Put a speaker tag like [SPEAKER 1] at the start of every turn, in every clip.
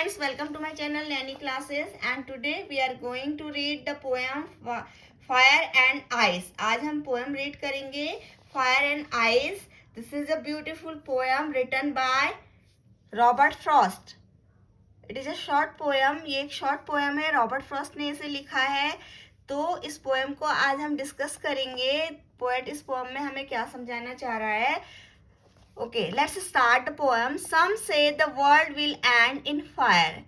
[SPEAKER 1] guys, welcome to my channel Nanny Classes and today we are going to read the poem Fire and Ice. आज हम poem read करेंगे Fire and Ice. This is a beautiful poem written by Robert Frost. It is a short poem. ये एक short poem है. Robert Frost ने इसे लिखा है. तो इस poem को आज हम discuss करेंगे. Poet इस poem में हमें क्या समझाना चाह रहा है. Okay, let's start the poem. Some say the world will end in fire.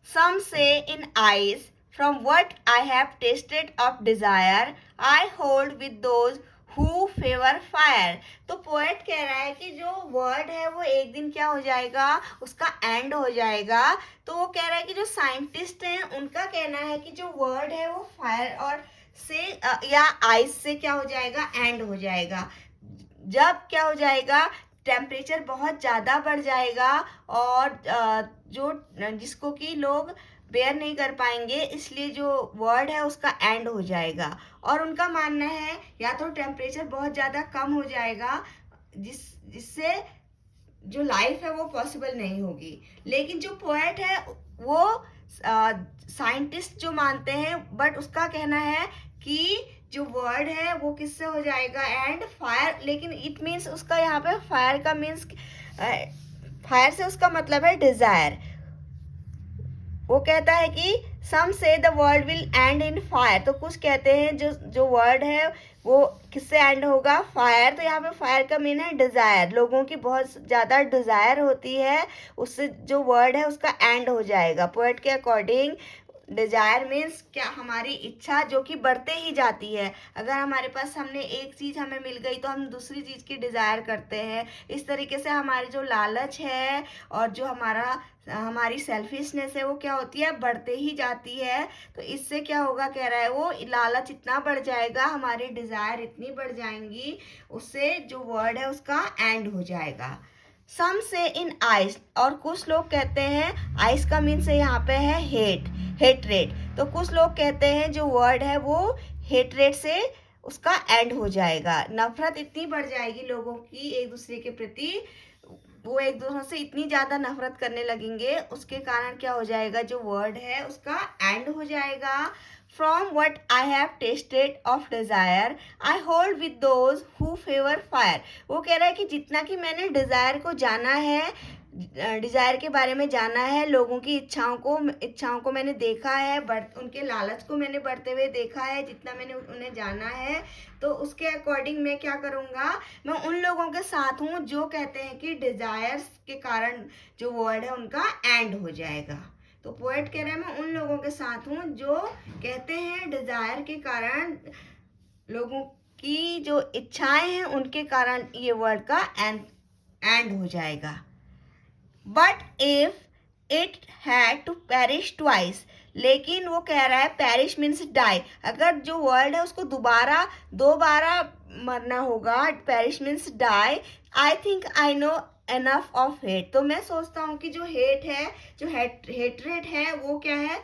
[SPEAKER 1] Some say in ice. From what I have tasted of desire, I hold with those who favor fire. तो poet कह रहा है कि जो world है वो एक दिन क्या हो जाएगा, उसका एंड हो जाएगा. तो वो कह रहा है कि जो साइंटिस्ट हैं उनका कहना है कि जो वर्ल्ड है वो फायर और से या आइस से क्या हो जाएगा, एंड हो जाएगा. जब क्या हो जाएगा, टेम्परेचर बहुत ज़्यादा बढ़ जाएगा और जो जिसको कि लोग बेयर नहीं कर पाएंगे, इसलिए जो वर्ल्ड है उसका एंड हो जाएगा. और उनका मानना है या तो टेम्परेचर बहुत ज़्यादा कम हो जाएगा जिससे जो लाइफ है वो पॉसिबल नहीं होगी. लेकिन जो पोएट है वो साइंटिस्ट जो मानते हैं, बट उसका कहना है कि जो वर्ड है वो किससे हो जाएगा, एंड फायर. लेकिन इट मीन्स उसका यहाँ पे फायर का मीन्स फायर से उसका मतलब है डिजायर. वो कहता है कि सम से the world will and in fire. तो कुछ कहते हैं जो वर्ड है वो किससे एंड होगा, फायर. तो यहाँ पे फायर का मीन है डिजायर. लोगों की बहुत ज़्यादा डिजायर होती है, उससे जो वर्ड है उसका एंड हो जाएगा. पोएट के अकॉर्डिंग डिजायर मीन्स क्या, हमारी इच्छा जो कि बढ़ते ही जाती है. अगर हमारे पास हमने एक चीज़ हमें मिल गई तो हम दूसरी चीज़ की डिज़ायर करते हैं. इस तरीके से हमारी जो लालच है और जो हमारी सेल्फिशनेस है वो क्या होती है, बढ़ते ही जाती है. तो इससे क्या होगा, कह रहा है वो लालच इतना बढ़ जाएगा, हमारी डिज़ायर इतनी बढ़ जाएंगी, उससे जो वर्ड है उसका एंड हो जाएगा. सम से इन आइस. और कुछ लोग कहते हैं, आइस का मीन्स यहाँ पे है हेटरेट. तो कुछ लोग कहते हैं जो वर्ड है वो हेटरेट से उसका एंड हो जाएगा. नफरत इतनी बढ़ जाएगी लोगों की एक दूसरे के प्रति, वो एक दूसरे से इतनी ज़्यादा नफरत करने लगेंगे, उसके कारण क्या हो जाएगा, जो वर्ड है उसका एंड हो जाएगा. From what I have tasted of desire, I hold with those who favor fire. वो कह रहा है कि जितना कि मैंने डिज़ायर को जाना है, डिज़ायर के बारे में जाना है, लोगों की इच्छाओं को मैंने देखा है, उनके लालच को मैंने बढ़ते हुए देखा है, जितना मैंने उन्हें जाना है, तो उसके अकॉर्डिंग मैं क्या करूँगा, मैं उन लोगों के साथ हूँ जो कहते हैं कि डिज़ायर्स के कारण जो वर्ड है उनका एंड हो जाएगा. तो पोएट कह रहा है मैं उन लोगों के साथ हूँ जो कहते हैं डिजायर के कारण, लोगों की जो इच्छाएं हैं उनके कारण ये वर्ड का एंड हो जाएगा. But if it had to perish twice. लेकिन वो कह रहा है पेरिश मीन्स डाई. अगर जो वर्ड है उसको दोबारा मरना होगा, perish means die. I think I know enough of hate. तो मैं सोचता हूँ कि जो हेट है, जो हेटरेट है, वो क्या है,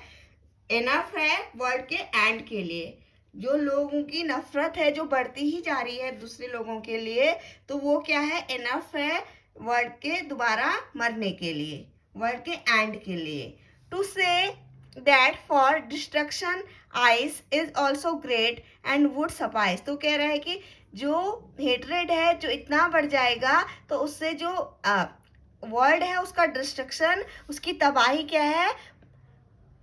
[SPEAKER 1] एनफ है वर्ड के एंड के लिए. जो लोगों की नफरत है जो बढ़ती ही जा रही है दूसरे लोगों के लिए, तो वो क्या है, एनफ है वर्ड के दोबारा मरने के लिए, वर्ड के एंड के लिए. To say that for destruction ice is also great and would suffice. तो कह रहा है कि जो हेटरेड है जो इतना बढ़ जाएगा, तो उससे जो वर्ड है उसका डिस्ट्रक्शन, उसकी तबाही क्या है,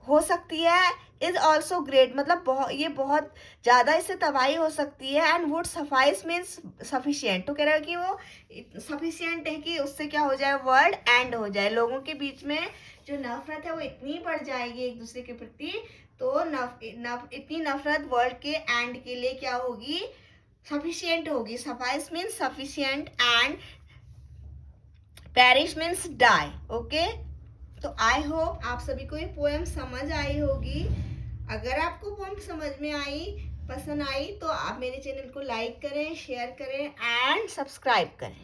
[SPEAKER 1] हो सकती है. इज ऑल्सो ग्रेट मतलब ये बहुत ज़्यादा इससे तबाही हो सकती है. And would suffice means sufficient. तो कह रहा है कि वो सफिशियंट है कि उससे क्या हो जाए, वर्ड एंड हो जाए. लोगों के बीच में जो नफरत है वो इतनी बढ़ जाएगी एक दूसरे के प्रति, तो इतनी नफरत वर्ड के एंड के लिए क्या होगी, सफिशियंट होगी. Suffice means sufficient and perish means die. Okay, तो आई होप आप सभी को ये पोएम समझ आई होगी. अगर आपको पोएम समझ में आई, पसंद आई, तो आप मेरे चैनल को लाइक करें, शेयर करें एंड सब्सक्राइब करें.